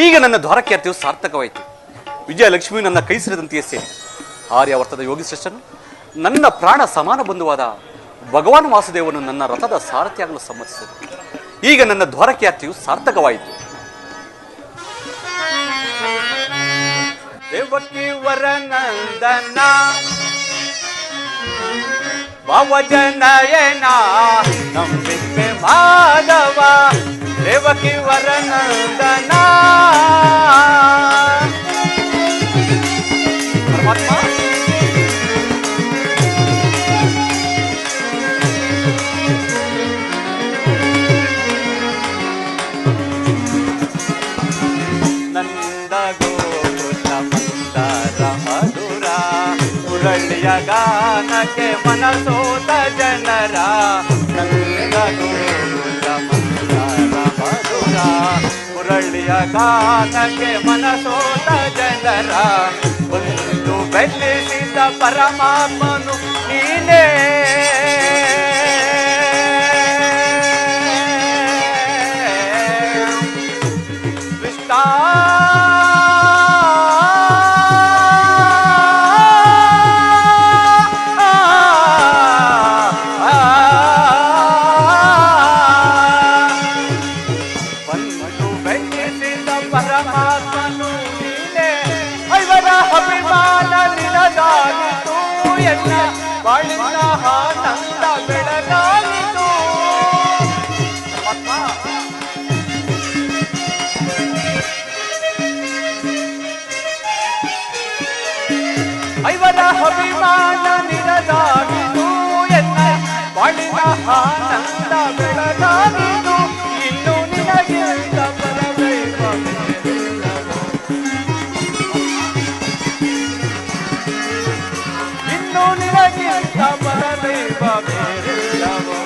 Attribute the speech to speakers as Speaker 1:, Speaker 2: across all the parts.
Speaker 1: ಈಗ ನನ್ನ ದ್ವಾರಕ್ಯಾರ್ತಿಯು ಸಾರ್ಥಕವಾಯಿತು. ವಿಜಯಲಕ್ಷ್ಮಿಯು ನನ್ನ ಕೈ ಸೇರಿದಂತೆಯೇ ಸೇರಿ ಆರ್ಯಾವರ್ತದ ಯೋಗಿಶ್ರೇಷ್ಠನು ನನ್ನ ಪ್ರಾಣ ಸಮಾನ ಬಂಧುವಾದ ಭಗವಾನ್ ವಾಸುದೇವನು ನನ್ನ ರಥದ ಸಾರಥಿಯಾಗಲು ಸಮ್ಮತಿಸಿದರು. ಈಗ ನನ್ನ ದ್ವಾರಕ್ಯಾರ್ತಿಯು ಸಾರ್ಥಕವಾಯಿತು. ದೇವಕಿ ವರನಂದನ ಭಾವಜನಯನ ನಂಬಿಕೆ ಮಾಧವ ದೇವಕಿ ವರನಂದನ ಪರಮಾತ್ಮ ನಂದ ಗೋಕುಲ ಮಂದರ ಮಧುರ ಮುರಳಿಯ ಗಾನಕ್ಕೆ ಮನಸೋತ ಜನರ ನಂದ ಗೋಕುಲ ಮಂದರ ಮಧುರ ಮುರಳಿಯ ಗಾನಕ್ಕೆ ಮನಸೋತ ಜನರ ಒಂದು ಬೆಲ್ಲಿಸಿದ ಪರಮಾತ್ಮನು ನೀನೇ ಪರಮಾತ್ಮನು ನೀನೇ ಐವರ ಅಭಿಮಾನ ನಿನದಾಗಿತು ಎಲ್ಲ ಬಾಳಿನ ಆನಂದ ಬೆಳಗಾಗಿತು. ಐವರ ಅಭಿಮಾನ ನಿನದಾಗಿತು ಎಲ್ಲ ಬಾಳಿನ ಆನಂದ ಬೆಳಗಾಗಿತು. ಇನ್ನು ನಿನಗೆ ಪರದೈವ ಬೇರೆಲ್ಲವೋ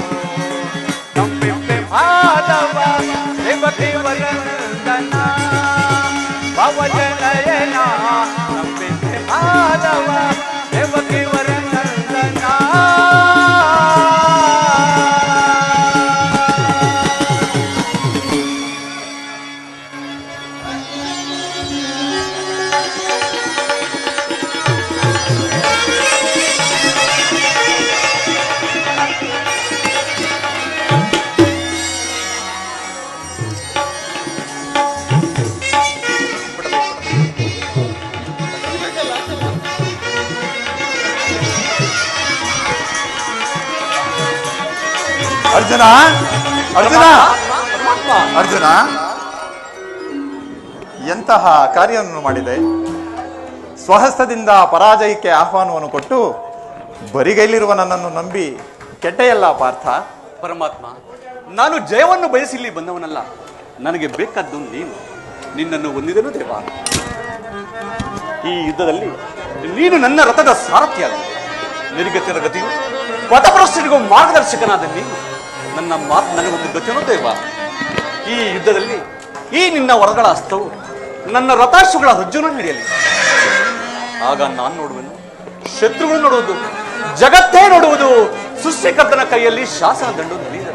Speaker 1: ನಂಬಿಕೆ ಮಾಧವ ದೇವಕಿ ವರನಂದನ ಭಾವಜನಯನ ನಂಬಿಕೆ ಮಾಧವ ದೇವಕಿ ವರನಂದನ.
Speaker 2: ಅರ್ಜುನ ಅರ್ಜುನ ಅರ್ಜುನ ಎಂತಹ ಕಾರ್ಯವನ್ನು ಮಾಡಿದೆ. ಸ್ವಹಸ್ತದಿಂದ ಪರಾಜಯಕ್ಕೆ ಆಹ್ವಾನವನ್ನು ಕೊಟ್ಟು ಬರಿಗೈಲಿರುವ ನನ್ನನ್ನು ನಂಬಿ ಕೆಟ್ಟೆಯಲ್ಲ ಪಾರ್ಥ.
Speaker 1: ಪರಮಾತ್ಮ, ನಾನು ಜಯವನ್ನು ಬಯಸಿ ಇಲ್ಲಿ ಬಂದವನಲ್ಲ. ನನಗೆ ಬೇಕಾದ್ದು ನೀನು. ನಿನ್ನನ್ನು ಹೊಂದಿದನು ದೇವ. ಈ ಯುದ್ಧದಲ್ಲಿ ನೀನು ನನ್ನ ರಥದ ಸಾರಥಿಯಾದ ನಿರ್ಗತಿಯ ಗತಿಯು ಪಥಭ್ರಷ್ಟರಿಗೂ ಮಾರ್ಗದರ್ಶಕನಾದ ನೀನು ನನ್ನ ಮಾತು ನನಗೊಂದು ಗತಿಯನು ದೇವ. ಈ ಯುದ್ಧದಲ್ಲಿ ಈ ನಿನ್ನ ವರಗಳ ಹಸ್ತವು ನನ್ನ ರಥಾಶ್ವಗಳ ರಜ್ಜುನು ಹಿಡಿಯಲಿ. ಆಗ ನಾನು ನೋಡುವೆನು, ಶತ್ರುಗಳು ನೋಡುವುದು, ಜಗತ್ತೇ ನೋಡುವುದು. ಸೃಷ್ಟಿಕರ್ತನ ಕೈಯಲ್ಲಿ ಶಾಸನ ದಂಡು ನಡೆಯುವುದು.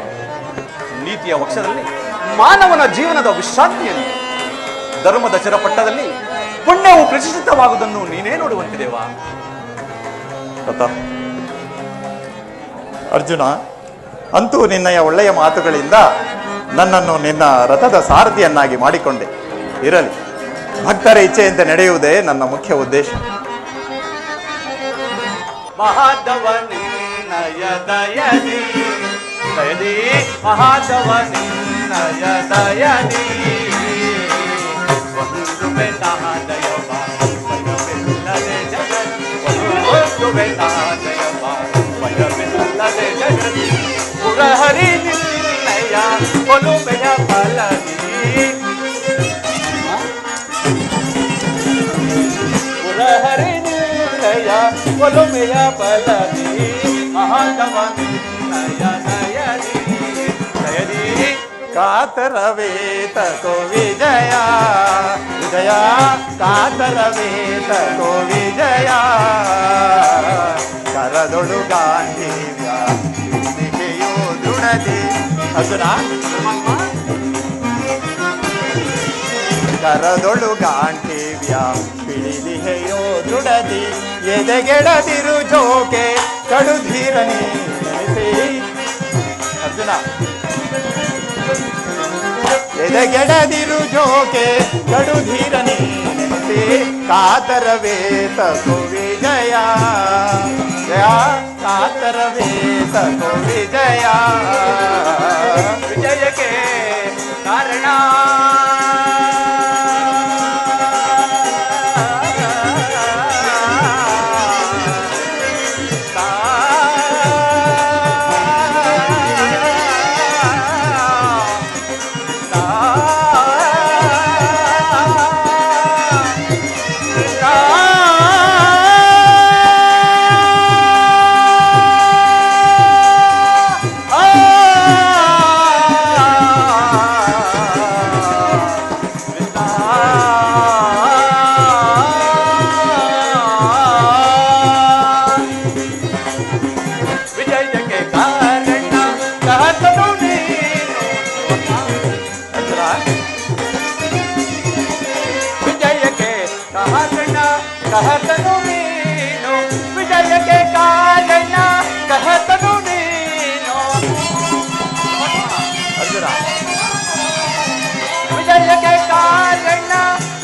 Speaker 1: ನೀತಿಯ ವಕ್ಷದಲ್ಲಿ ಮಾನವನ ಜೀವನದ ವಿಶ್ರಾಂತಿಯಲ್ಲಿ ಧರ್ಮದ ಚಿರಪಟ್ಟದಲ್ಲಿ ಪುಣ್ಯವು ಪ್ರತಿಷ್ಠಿತವಾಗುವುದನ್ನು ನೀನೇ ನೋಡುವಂತೆ ದೇವ.
Speaker 2: ಅರ್ಜುನ, ಅಂತೂ ನಿನ್ನಯ ಒಳ್ಳೆಯ ಮಾತುಗಳಿಂದ ನನ್ನನ್ನು ನಿನ್ನ ರಥದ ಸಾರಥಿಯನ್ನಾಗಿ ಮಾಡಿಕೊಂಡೆ. ಇರಲಿ, ಭಕ್ತರ ಇಚ್ಛೆಯಂತೆ ನಡೆಯುವುದೇ ನನ್ನ ಮುಖ್ಯ ಉದ್ದೇಶ.
Speaker 1: ಮಹಾದವ ನಿನ್ನಯ ದಯದಿ ದಯದಿ ಮಹಾದವ ನಿನ್ನಯ ದಯದಿ ಒಂದು ಬೆಟ್ಟದ ದಯವ ಭಯವಿಲ್ಲದೆ ಜಗತಿ ಒಂದು ಬೆಟ್ಟದ ದಯವ ಭಯವಿಲ್ಲದೆ ಜಗತಿ ಪುರಹರಿ ನಿನ್ನಯ ಒಲುಮೆಯ ಫಲದಿ ಪುರಹರಿ ನಿನ್ನಯ ಒಲುಮೆಯ ಫಲದಿ ಮಹಾದವ ನಿನ್ನಯ ದಯದಿ ದಯದಿ
Speaker 2: ಕಾತರವೇತಕೋ ವಿಜಯ ವಿಜಯ ಕಾತರವೇತಕೋ ವಿಜಯ ಕರದೊಳು ಗಾಂಧೀವ್ಯ ನಂಬಿಕೆಯೋ ದೃಢತೆ. ಅರ್ಜುನ, ಕರದೊಳು ಗಾಂಠೀವ್ಯ ಪಿಡಿದಿಹೆಯೋ ದೃಢದಿ ಎದೆಗೆಡದಿರು ಜೋಕೆ ಕಡುಧೀರನಿ ನೆನೆಸಿ. ಅರ್ಜುನ, ಎದೆಗೆಡದಿರು ಜೋಕೆ ಕಡುಧೀರನಿ ನೆನೆಸಿ ಕಾತರವೇತ ವಿಜಯ ಜಯ ಕಾತರವೇತ ವಿಜಯ
Speaker 1: ವಿಜಯಕ್ಕೆ ಕಾರಣ कहतनु नीनु विजय के कारण कहतनु नीनु विजय के कारण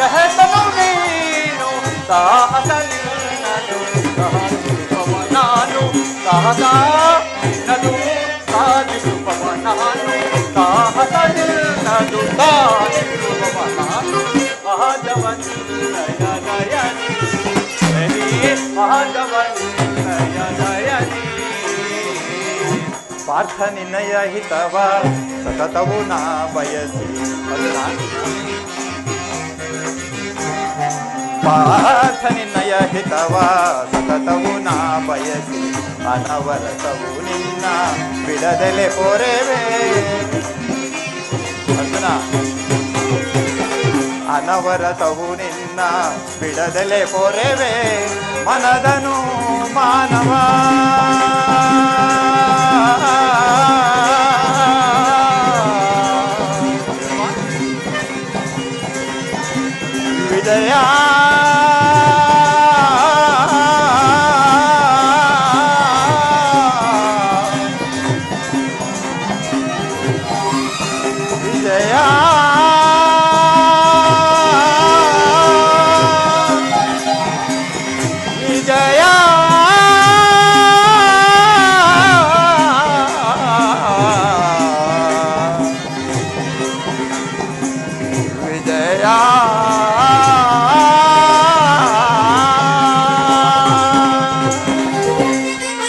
Speaker 1: कहतनु नीनु साहसनिननु पवनानु साहसनिननु साधिसु पवनानु साहसनिननु साधिसु पवनानु महाजवन्नयनयनि
Speaker 2: ಪಾರ್ಥ ನಿನ್ನಯ ಹಿತವ ಸತತವು ನಾ ಬಯಸಿ. ಪಾರ್ಥ ನಿನ್ನಯ ಹಿತವ ಸತತವು ನಾ ಬಯಸಿ ಅನವರತವು ನಿನ್ನ ಬಿಡದೆಲೆ ಪೋರೆವೆ. ಅರ್ಜುನ, ಅನವರತವು ನಿನ್ನ ಬಿಡದೆಲೆ ಪೊರೆವೆ ಮನದನು ಮಾನವ ವಿಜಯ ವಿಜಯ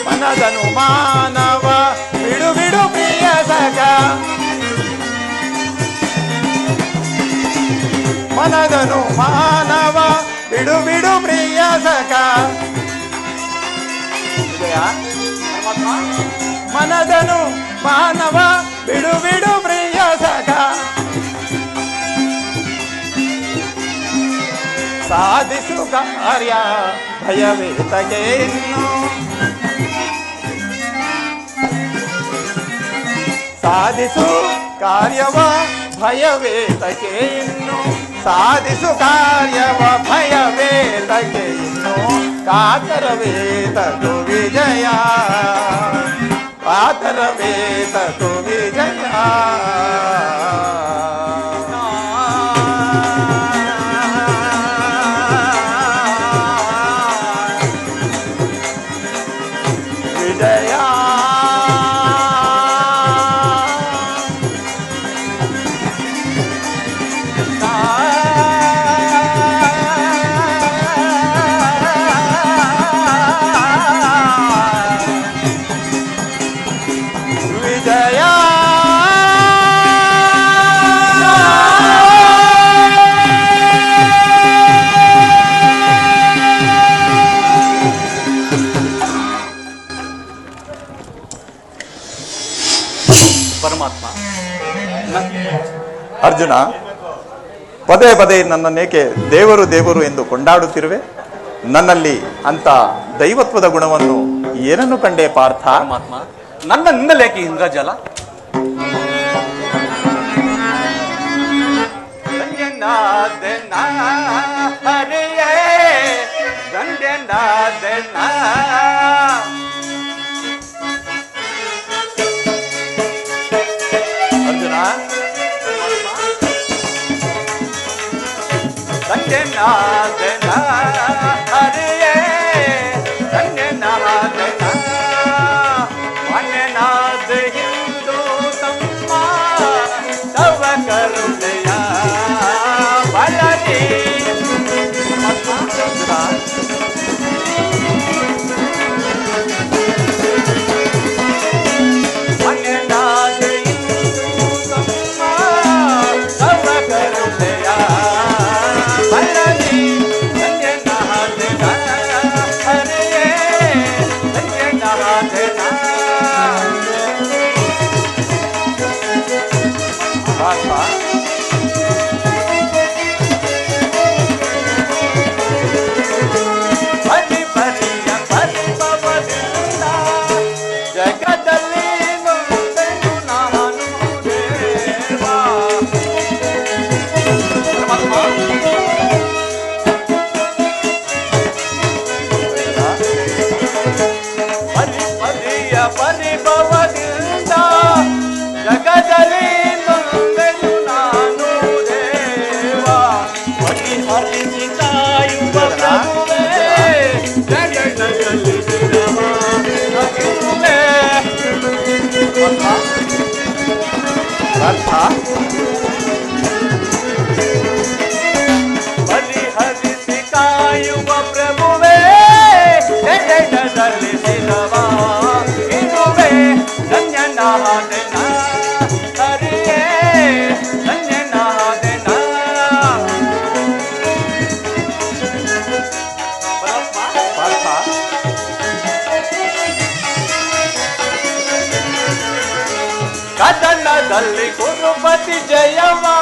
Speaker 2: ಮನದನು ಮಾನವ ಬಿಡು ಬಿಡು ಪ್ರಿಯ ಸಖ ಮನದನು ಮಾನವ ಬಿಡು ಬಿಡು ಪ್ರಿಯ ಸಖ ಮನದನು ಮಾನವ ಬಿಡು ಬಿಡು ಪ್ರಿಯ ಸಖ ಸಾಧಿಸು ಕಾರ್ಯ ಭಯವೇತಗೆ ಇನ್ನು ಸಾಧಿಸು ಕಾರ್ಯವ ಭಯವೇತಗೆ ಇನ್ನು ಸಾಧಿಸು ಕಾರ್ಯವ ಭಯವೇತಗೆ ಇನ್ನು ಕಾತರವೇತದು ವಿಜಯ ಕಾತರವೇತದು ವಿಜಯ
Speaker 1: ಪರಮಾತ್ಮ.
Speaker 2: ಅರ್ಜುನ, ಪದೇ ಪದೇ ನನ್ನನ್ನೇಕೆ ದೇವರು ದೇವರು ಎಂದು ಕೊಂಡಾಡುತ್ತಿರುವೆ? ನನ್ನಲ್ಲಿ ಅಂತ ದೈವತ್ವದ ಗುಣವನ್ನು ಏನನ್ನು ಕಂಡೆ ಪಾರ್ಥ?
Speaker 1: ಪರಮಾತ್ಮ, ನನ್ನ ನಿಂದಲೇಕೆ ಇಂದ್ರಜಾಲ? ಧನ್ಯನಾದೆನ ಹರಿಯೇ ಧನ್ಯನಾದೆನ
Speaker 2: ಅರ್ಜುನ,
Speaker 1: ಧನ್ಯನಾದೆನ ಹರಿಯೇ ಧನ್ಯನಾದೆನ ಮಾನ್ಯನಾದ ಹಿಂದೂ ತಮ್ಮ ತವ ಕರುಣೆಯ ಬಲದಿ ಮಾನ್ಯನಾದ ಹಿಂದೂ ತಮ್ಮ ತವ ಕರುಣೆಯ ಬಲದಿ ಧನ್ಯನಾದೆನ ಹರಿಯೇ ಧನ್ಯನಾದೆನ ಪರಿ ಪರಿಯ ಪರಿಭವದಿಂದ ಜಗದಲ್ಲಿ ನೊಂದೆನು ನಾನು ದೇವಾ. ಪರಿ ಪರಿಯ ಪರಿಭವದಿಂದ ಜಗದಲ್ಲಿ ನೊಂದೆನು ನಾನು ದೇವಾ. ಪರಿಹರಿಸಿ ಕಾಯುವ ಪ್ರಭುವೇ ಜಗದಲ್ಲಿ ಸಿಗವ ನಗುವೆ.
Speaker 2: ಅರ್ಥ
Speaker 1: ಪರಿಹರಿಸಿ ಕಾಯುವ ಪ್ರಭುವೇ ಜಗದಲ್ಲಿ ಸಿಗವ ಇರುವೆ ಧನ್ಯನಾದೆನ ಹರಿಯೇ ಧನ್ಯನಾದೆನ.
Speaker 2: ಪಾರ್ಥ,
Speaker 1: ಕದನದಲ್ಲಿ ಕುರುಪತಿ ಜಯವಾ